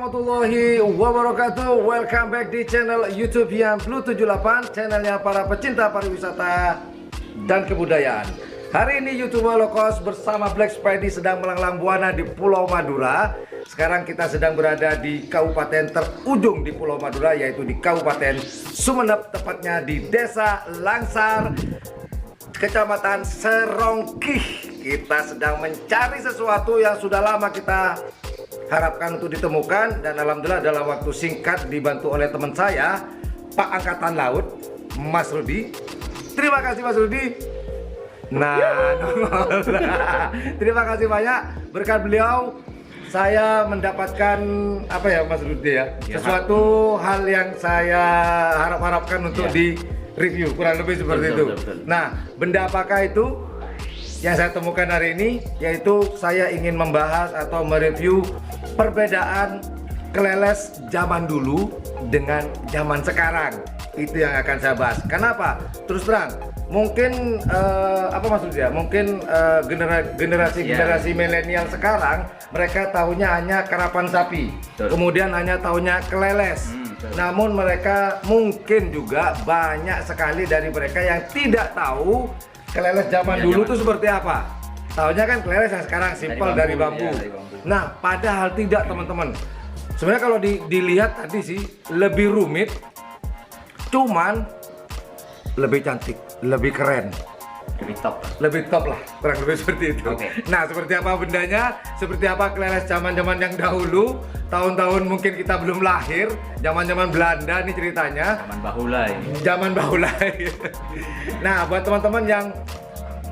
warahmatullahi wabarakatuh. Welcome back di channel YouTube yang Blue 78, channelnya para pecinta pariwisata dan kebudayaan. Hari ini YouTuber low cost bersama Black Spidey sedang melanglang buana di Pulau Madura. Sekarang kita sedang berada di kabupaten terujung di Pulau Madura, yaitu di Kabupaten Sumeneb, tepatnya di Desa Langsar, Kecamatan Serongkih. Kita sedang mencari sesuatu yang sudah lama kita harapkan untuk ditemukan, dan alhamdulillah dalam waktu singkat dibantu oleh teman saya, Pak Angkatan Laut, Mas Rudi. Terima kasih Mas Rudi. Nah, terima kasih banyak. Berkat beliau saya mendapatkan apa ya Mas Rudi ya, sesuatu hal yang saya harapkan untuk di review, kurang lebih seperti itu. Nah, benda apakah itu yang saya temukan hari ini? Yaitu saya ingin membahas atau mereview perbedaan keleles zaman dulu dengan zaman sekarang. Itu yang akan saya bahas. Kenapa? Terus terang, mungkin apa maksudnya? Mungkin generasi milenial sekarang mereka tahunya hanya karapan sapi, kemudian hanya tahunya keleles. Namun mereka mungkin juga banyak sekali dari mereka yang tidak tahu keleles zaman dulu itu seperti apa. Tahunya kan keleles yang sekarang simpel dari bambu. Nah, padahal tidak, teman-teman. Sebenarnya kalau dilihat tadi sih lebih rumit, cuman lebih cantik, lebih keren, lebih top lah, kurang lebih seperti itu. Nah, seperti apa bendanya, seperti apa keleles zaman-zaman yang dahulu, tahun-tahun mungkin kita belum lahir, zaman-zaman Belanda nih ceritanya. Zaman bahulai. Nah, buat teman-teman yang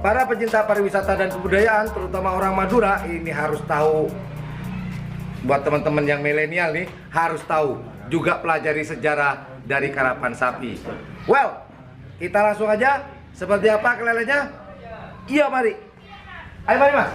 para pecinta pariwisata dan kebudayaan, terutama orang Madura, ini harus tahu. Buat teman-teman yang milenial nih, harus tahu. Juga pelajari sejarah dari karapan sapi. Well, kita langsung aja. Seperti apa kelelenya? Iya, mari. Ayo, mari Mas.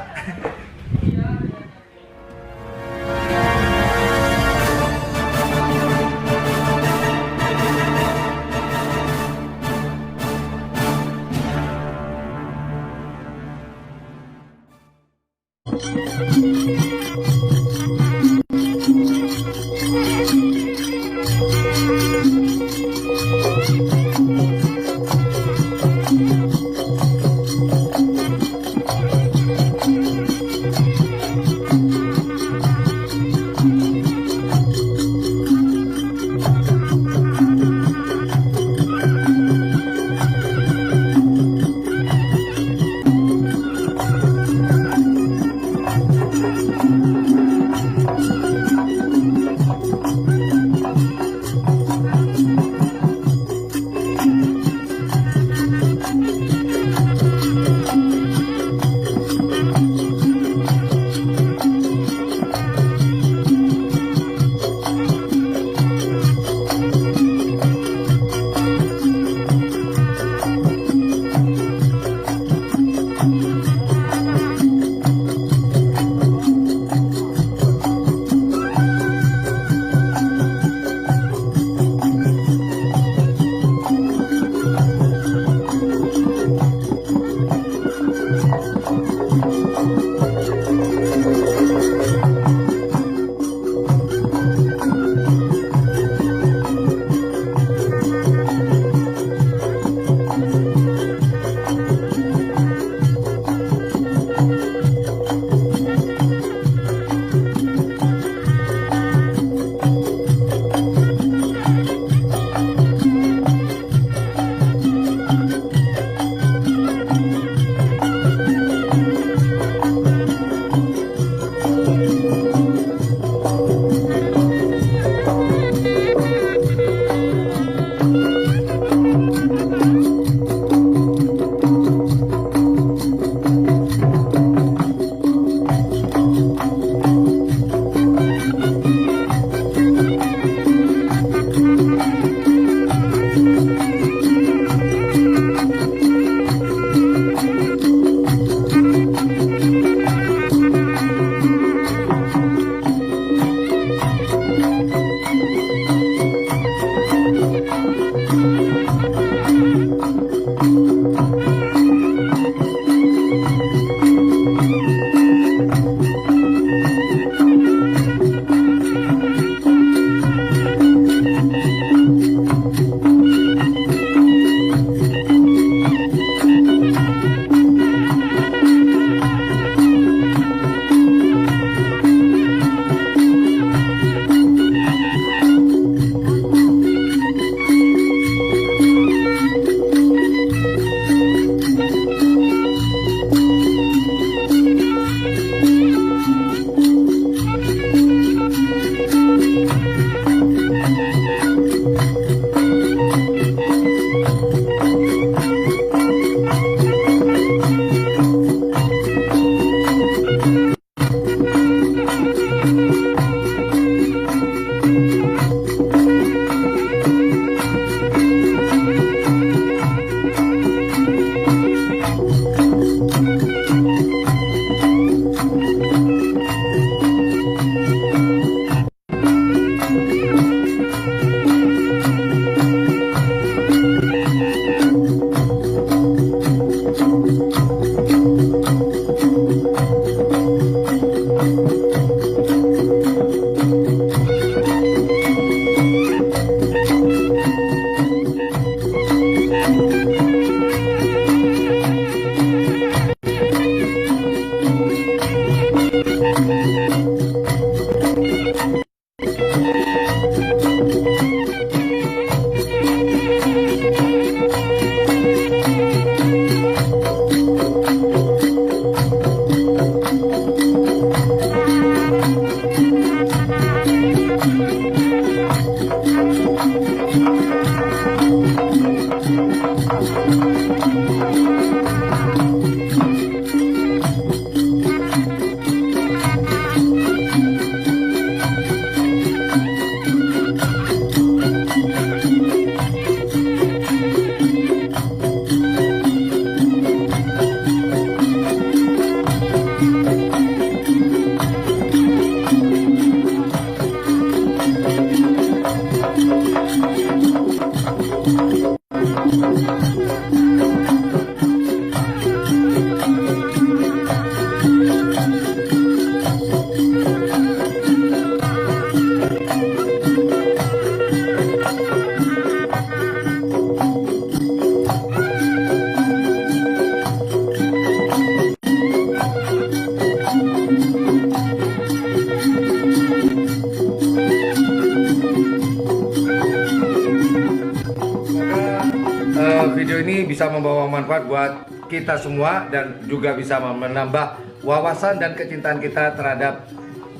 Video ini bisa membawa manfaat buat kita semua dan juga bisa menambah wawasan dan kecintaan kita terhadap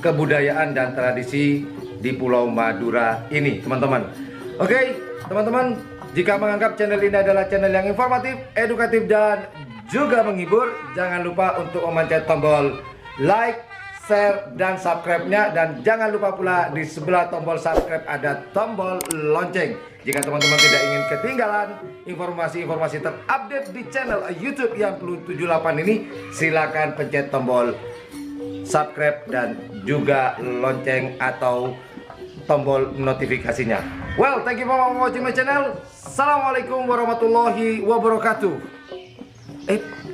kebudayaan dan tradisi di Pulau Madura ini, teman-teman. Oke, teman-teman, jika menganggap channel ini adalah channel yang informatif, edukatif, dan juga menghibur, jangan lupa untuk memencet tombol like, share, dan subscribe-nya. Dan jangan lupa pula di sebelah tombol subscribe ada tombol lonceng. Jika teman-teman tidak ingin ketinggalan informasi-informasi terupdate di channel YouTube yang Plus 78 ini, silakan pencet tombol subscribe dan juga lonceng atau tombol notifikasinya. Well, thank you for watching my channel. Assalamualaikum warahmatullahi wabarakatuh.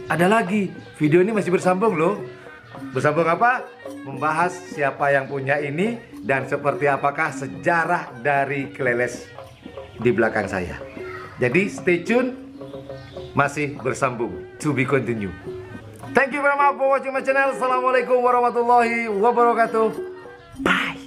Ada lagi. Video ini masih bersambung loh. Bersambung apa? Membahas siapa yang punya ini dan seperti apakah sejarah dari Keleles di belakang saya. Jadi stay tune, masih bersambung, to be continue. Thank you very much for watching my channel. Assalamualaikum warahmatullahi wabarakatuh. Bye.